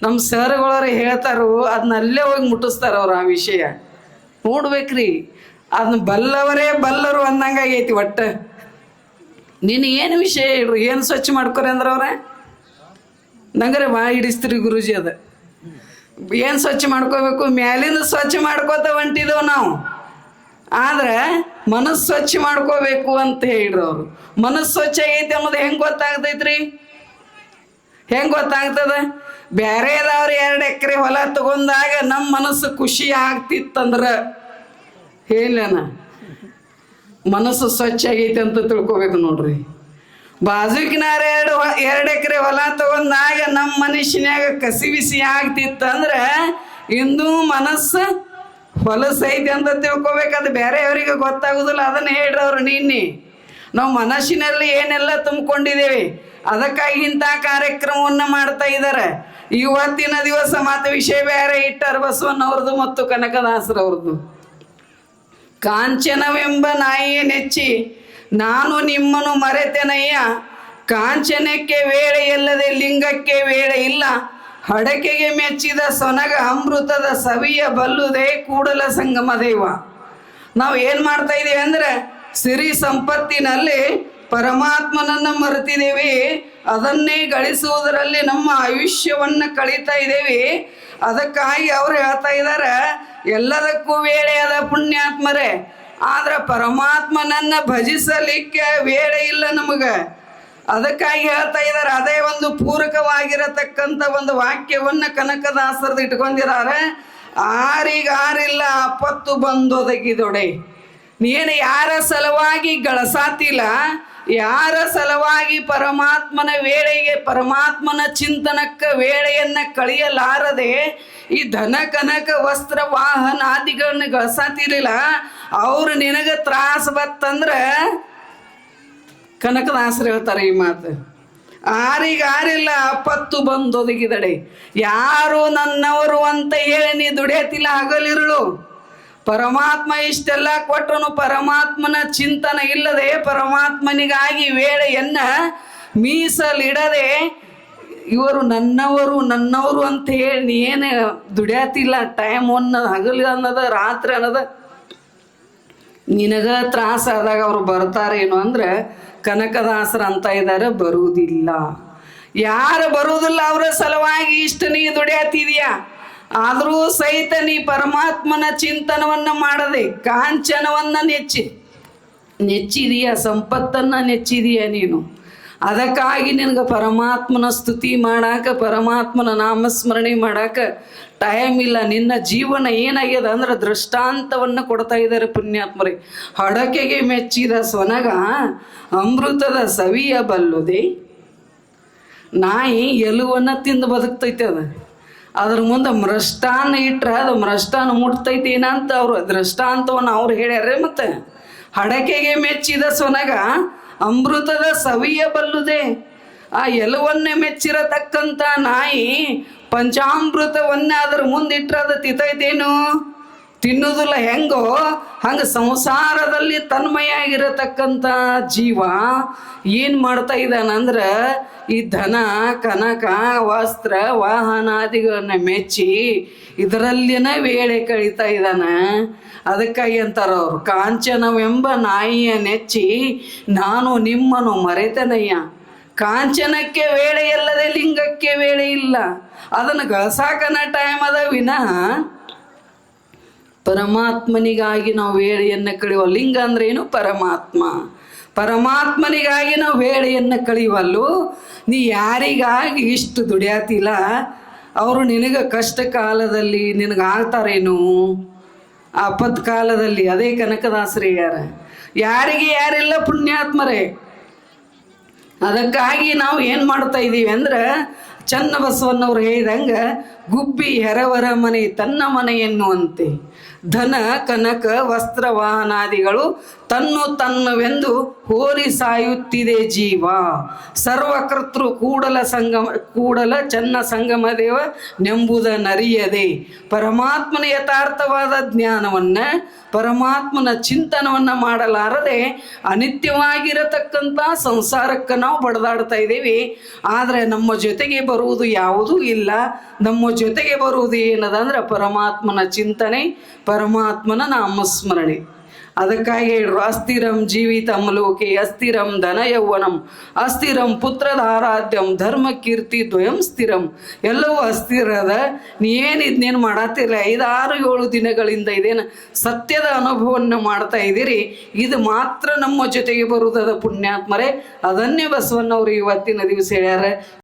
ನಮ್ಮ ಸರ್ಗಳವ್ರು ಹೇಳ್ತಾರೋ ಅದನ್ನ ಅಲ್ಲೇ ಹೋಗಿ ಮುಟ್ಟಿಸ್ತಾರ ಅವ್ರು ಆ ವಿಷಯ ನೋಡ್ಬೇಕ್ರಿ. ಅದನ್ನ ಬಲ್ಲವರೇ ಬಲ್ಲರು ಅಂದಂಗಾಗೈತಿ. ಒಟ್ಟು ನೀನು ಏನು ವಿಷಯ ಹೇಳ್ರಿ, ಏನು ಸ್ವಚ್ಛ ಮಾಡ್ಕೊರಿ ಅಂದ್ರೆ ಅವ್ರೆ ನಂಗರೆ ಹಿಡಿಸ್ತೀರಿ ಗುರೂಜಿ. ಅದು ಏನು ಸ್ವಚ್ಛ ಮಾಡ್ಕೋಬೇಕು, ಮ್ಯಾಲಿಂದ ಸ್ವಚ್ಛ ಮಾಡ್ಕೋತ ಹೊಂಟಿದೆವು ನಾವು. ಆದ್ರೆ ಮನಸ್ಸು ಸ್ವಚ್ಛ ಮಾಡ್ಕೋಬೇಕು ಅಂತ ಹೇಳ್ರಿ ಅವರು. ಮನಸ್ಸು ಸ್ವಚ್ಛ ಆಗೈತಿ ಅನ್ನೋದು ಹೆಂಗೆ ಗೊತ್ತಾಗ್ತೈತ್ರಿ? ಹೆಂಗೆ ಗೊತ್ತಾಗ್ತದ? ಬ್ಯಾರೆದವ್ರು 2 ಎಕರೆ ಹೊಲ ತಗೊಂಡಾಗ ನಮ್ಮ ಮನಸ್ಸು ಖುಷಿ ಆಗ್ತಿತ್ತಂದ್ರೆ ಹೇಳನ ಮನಸ್ಸು ಸ್ವಚ್ಛ ಆಗೈತಿ ಅಂತ ತಿಳ್ಕೊಬೇಕು ನೋಡ್ರಿ. ಬಾಜುಕಿನಾರ 2 ಎಕರೆ ಹೊಲ ತಗೊಂಡಾಗ ನಮ್ಮ ಮನುಷ್ಯನ್ಯಾಗ ಕಸಿ ಬಿಸಿ ಆಗ್ತಿತ್ತಂದ್ರೆ ಇಂದು ಮನಸ್ಸು ಹೊಲಸೈತಿ ಅಂತ ತಿಳ್ಕೊಬೇಕು. ಅದು ಬೇರೆಯವರಿಗೆ ಗೊತ್ತಾಗುದಿಲ್ಲ. ಅದನ್ನ ಹೇಳ್ರಿ ಅವ್ರು. ನಾವು ಮನಸ್ಸಿನಲ್ಲಿ ಏನೆಲ್ಲ ತುಂಬಿಕೊಂಡಿದ್ದೇವೆ, ಅದಕ್ಕಾಗಿ ಇಂಥ ಕಾರ್ಯಕ್ರಮವನ್ನು ಮಾಡ್ತಾ ಇದ್ದಾರೆ. ಇವತ್ತಿನ ದಿವಸ ಮತ್ತೆ ವಿಷಯ ಬೇರೆ ಇಟ್ಟಾರ ಬಸವಣ್ಣವ್ರದ್ದು ಮತ್ತು ಕನಕದಾಸರವ್ರದ್ದು. ಕಾಂಚನವೆಂಬ ನಾಯಿಯ ನೆಚ್ಚಿ ನಾನು ನಿಮ್ಮನ್ನು ಮರೆತೆನಯ್ಯ, ಕಾಂಚನಕ್ಕೆ ವೇಳೆ ಇಲ್ಲದೆ ಲಿಂಗಕ್ಕೆ ವೇಳೆ ಇಲ್ಲ, ಹಡಕೆಗೆ ಮೆಚ್ಚಿದ ಸೊನಗ ಅಮೃತದ ಸವಿಯ ಬಲ್ಲುದೇ ಕೂಡಲ ಸಂಗಮ ದೇವ. ನಾವು ಏನು ಮಾಡ್ತಾ ಇದ್ದೀವಿ ಅಂದರೆ ಸಿರಿ ಸಂಪತ್ತಿನಲ್ಲಿ ಪರಮಾತ್ಮನನ್ನು ಮರೆತಿದ್ದೇವೆ. ಅದನ್ನೇ ಗಳಿಸುವುದರಲ್ಲಿ ನಮ್ಮ ಆಯುಷ್ಯವನ್ನು ಕಳೀತಾ ಇದ್ದೇವೆ. ಅದಕ್ಕಾಗಿ ಅವ್ರು ಹೇಳ್ತಾ ಇದ್ದಾರೆ, ಎಲ್ಲದಕ್ಕೂ ವೇಳೆ ಅದ ಪುಣ್ಯಾತ್ಮರೇ, ಆದ್ರೆ ಪರಮಾತ್ಮನನ್ನು ಭಜಿಸಲಿಕ್ಕೆ ವೇಳೆ ಇಲ್ಲ ನಮಗೆ. ಅದಕ್ಕಾಗಿ ಹೇಳ್ತಾ ಇದ್ದಾರೆ. ಅದೇ ಒಂದು ಪೂರಕವಾಗಿರತಕ್ಕಂಥ ಒಂದು ವಾಕ್ಯವನ್ನು ಕನಕದಾಸರದು ಇಟ್ಕೊಂಡಿದ್ದಾರೆ. ಆರಿಗಾರಿಲ್ಲ ಆಪತ್ತು ಬಂದೊದಗಿದೊಡೆ. ನೀನು ಯಾರ ಸಲುವಾಗಿ ಗಳಸಾತಿಲ್ಲ, ಯಾರ ಸಲುವಾಗಿ ಪರಮಾತ್ಮನ ವೇಳೆಗೆ ಪರಮಾತ್ಮನ ಚಿಂತನಕ್ಕೆ ವೇಳೆಯನ್ನು ಕಳೆಯಲಾರದೆ ಈ ಧನ ಕನಕ ವಸ್ತ್ರ ವಾಹನಾದಿಗಳನ್ನ ಗಳಸಾತಿರ್ಲಿಲ್ಲ, ಅವ್ರು ನಿನಗೆ ತ್ರಾಸ ಬತ್ತಂದ್ರೆ ಕನಕದಾಸರು ಹೇಳ್ತಾರೆ ಈ ಮಾತು. ಆರಿಗಾರಿಲ್ಲ ಆಪತ್ತು ಬಂದೊದಗಿದಡೆ. ಯಾರು ನನ್ನವರು ಅಂತ ಹೇಳಿ ನೀ ದುಡಿಯತಿಲ್ಲ ಹಗಲಿರುಳು. ಪರಮಾತ್ಮ ಇಷ್ಟೆಲ್ಲ ಕೊಟ್ಟನು, ಪರಮಾತ್ಮನ ಚಿಂತನ ಇಲ್ಲದೆ ಪರಮಾತ್ಮನಿಗಾಗಿ ವೇಳೆಯನ್ನ ಮೀಸಲಿಡದೆ ಇವರು ನನ್ನವರು ಅಂತ ಹೇಳಿ ನೀ ಏನು ದುಡಿಯತಿಲ್ಲ. ಟೈಮ್ ಹಗಲು ಅನ್ನೋದ ರಾತ್ರಿ ಅನ್ನೋದ ನಿನಗ ತ್ರಾಸ ಆದಾಗ ಅವ್ರು ಬರ್ತಾರೇನು ಅಂದ್ರೆ ಕನಕದಾಸರು ಅಂತ ಇದ್ದಾರೆ, ಬರುವುದಿಲ್ಲ. ಯಾರು ಬರುವುದಿಲ್ಲ ಅವರ ಸಲುವಾಗಿ ಇಷ್ಟು ನೀ ದುಡಿಯತಿದೀಯ, ಆದರೂ ಸಹಿತ ನೀ ಪರಮಾತ್ಮನ ಚಿಂತನವನ್ನು ಮಾಡದೆ ಕಾಂಚನವನ್ನು ನೆಚ್ಚಿದೀಯ, ಸಂಪತ್ತನ್ನು ನೆಚ್ಚಿದೀಯ ನೀನು. ಅದಕ್ಕಾಗಿ ನಿನಗೆ ಪರಮಾತ್ಮನ ಸ್ತುತಿ ಮಾಡಾಕ, ಪರಮಾತ್ಮನ ನಾಮಸ್ಮರಣೆ ಮಾಡಾಕ ಟೈಮ್ ಇಲ್ಲ. ನಿನ್ನ ಜೀವನ ಏನಾಗ್ಯದ ಅಂದ್ರೆ ದೃಷ್ಟಾಂತವನ್ನು ಕೊಡ್ತಾ ಇದ್ದಾರೆ ಪುಣ್ಯಾತ್ಮರೇ. ಹಡಕೆಗೆ ಮೆಚ್ಚಿದ ಸೊನಗ ಅಮೃತದ ಸವಿಯ ಬಲ್ಲುದೆ. ನಾಯಿ ಎಲುವನ್ನು ತಿಂದು ಬದುಕ್ತೈತೆ. ಅದ್ರ ಮುಂದೆ ಮೃಷ್ಟಾನ್ನ ಇಟ್ರೆ ಅದು ಮೃಷ್ಟಾನ್ನ ಮುಟ್ತೈತಿ ಏನಂತ ಅವರು ದೃಷ್ಟಾಂತವನ್ನು ಅವ್ರು ಹೇಳ್ಯಾರೆ. ಮತ್ತು ಹಡಕೆಗೆ ಮೆಚ್ಚಿದ ಸೊನಗ ಅಮೃತದ ಸವಿಯ ಬಲ್ಲುದೆ. ಆ ಎಲುವನ್ನೇ ಮೆಚ್ಚಿರತಕ್ಕಂಥ ನಾಯಿ ಪಂಚಾಮೃತವನ್ನ ಅದ್ರ ಮುಂದಿಟ್ರೆ ಅದು ತಿಂತೈತೇನು? ತಿನ್ನುವುದಿಲ್ಲ. ಹೆಂಗೋ ಹಂಗೆ ಸಂಸಾರದಲ್ಲಿ ತನ್ಮಯಾಗಿರತಕ್ಕಂಥ ಜೀವ ಏನು ಮಾಡ್ತಾ ಇದ್ದಾನಂದ್ರೆ ಈ ಧನ ಕನಕ ವಸ್ತ್ರ ವಾಹನಾದಿಗಳನ್ನ ಮೆಚ್ಚಿ ಇದರಲ್ಲಿನ ವೇಳೆ ಕಳೀತಾ ಇದ್ದಾನೆ. ಅದಕ್ಕಾಗಿ ಅಂತಾರವ್ರು, ಕಾಂಚನವೆಂಬ ನಾಯಿಯ ನೆಚ್ಚಿ ನಾನು ನಿಮ್ಮನ್ನು ಮರೆತನಯ್ಯ. ಕಾಂಚನಕ್ಕೆ ವೇಳೆ ಇಲ್ಲದೆ ಲಿಂಗಕ್ಕೆ ವೇಳೆ ಇಲ್ಲ. ಅದನ್ನು ಗಳಸಾಕನ ಟೈಮ್ ಅದ ವಿನಃ ಪರಮಾತ್ಮನಿಗಾಗಿ ನಾವು ವೇಳೆಯನ್ನು ಕಳೆಯುವ. ಲಿಂಗ ಅಂದ್ರೆ ಏನು? ಪರಮಾತ್ಮ. ಪರಮಾತ್ಮನಿಗಾಗಿ ನಾವು ವೇಳೆಯನ್ನು ಕಳೆಯುವಲ್ಲು. ನೀ ಯಾರಿಗಾಗಿ ಇಷ್ಟು ದುಡಿಯಾತಿಲ್ಲ, ಅವರು ನಿನಗೆ ಕಷ್ಟ ಕಾಲದಲ್ಲಿ ನಿನಗೆ ಆಗ್ತಾರೇನು? ಆಪತ್ ಕಾಲದಲ್ಲಿ. ಅದೇ ಕನಕದಾಸರೇ ಯಾರಿಗೆ ಯಾರೆಲ್ಲ ಪುಣ್ಯಾತ್ಮರೇ. ಅದಕ್ಕಾಗಿ ನಾವು ಏನು ಮಾಡ್ತಾ ಇದ್ದೀವಿ ಅಂದ್ರೆ ಚನ್ನ ಬಸವಣ್ಣವ್ರು ಹೇಳಿದಂಗೆ ಗುಬ್ಬಿ ಹೆರವರ ಮನೆ ತನ್ನ ಮನೆ ಎನ್ನುವಂತೆ ಧನ ಕನಕ ವಸ್ತ್ರ ವಾಹನಾದಿಗಳು ತನ್ನುವೆಂದು ಹೋರಿ ಸಾಯುತ್ತಿದೆ ಜೀವ. ಸರ್ವಕರ್ತೃ ಕೂಡಲ ಚನ್ನ ಸಂಗಮ ದೇವ ನೆಂಬುದ ನರಿಯದೆ. ಪರಮಾತ್ಮನ ಯಥಾರ್ಥವಾದ ಜ್ಞಾನವನ್ನ, ಪರಮಾತ್ಮನ ಚಿಂತನವನ್ನ ಮಾಡಲಾರದೆ ಅನಿತ್ಯವಾಗಿರತಕ್ಕಂಥ ಸಂಸಾರಕ್ಕೆ ನಾವು ಬಡದಾಡ್ತಾ ಇದ್ದೀವಿ. ಆದರೆ ನಮ್ಮ ಜೊತೆಗೆ ಬರುವುದು ಯಾವುದೂ ಇಲ್ಲ. ನಮ್ಮ ಜೊತೆಗೆ ಬರುವುದು ಏನದಂದ್ರೆ ಪರಮಾತ್ಮನ ಚಿಂತನೆ, ಪರಮಾತ್ಮನ ನಾಮಸ್ಮರಣೆ. ಅದಕ್ಕಾಗಿ ಹೇಳ್ರು, ಅಸ್ಥಿರಂ ಜೀವಿತಂ ಲೋಕೆ ಅಸ್ಥಿರಂ ಧನ ಯೌವನಂ ಅಸ್ಥಿರಂ ಪುತ್ರಧಾರಾಧ್ಯಂ ಧರ್ಮ ಕೀರ್ತಿ ದ್ವಯಂ ಸ್ಥಿರಂ. ಎಲ್ಲವೂ ಅಸ್ಥಿರದ. ನೀವೇನು ಮಾಡತ್ತಿಲ್ಲ, 5-6-7 ದಿನಗಳಿಂದ ಇದೇನು ಸತ್ಯದ ಅನುಭವವನ್ನು ಮಾಡ್ತಾ ಇದ್ದೀರಿ. ಇದು ಮಾತ್ರ ನಮ್ಮ ಜೊತೆಗೆ ಬರುವುದದ ಪುಣ್ಯಾತ್ಮರೇ. ಅದನ್ನೇ ಬಸವಣ್ಣವರು ಇವತ್ತಿನ ದಿವಸ ಹೇಳ್ಯಾರ.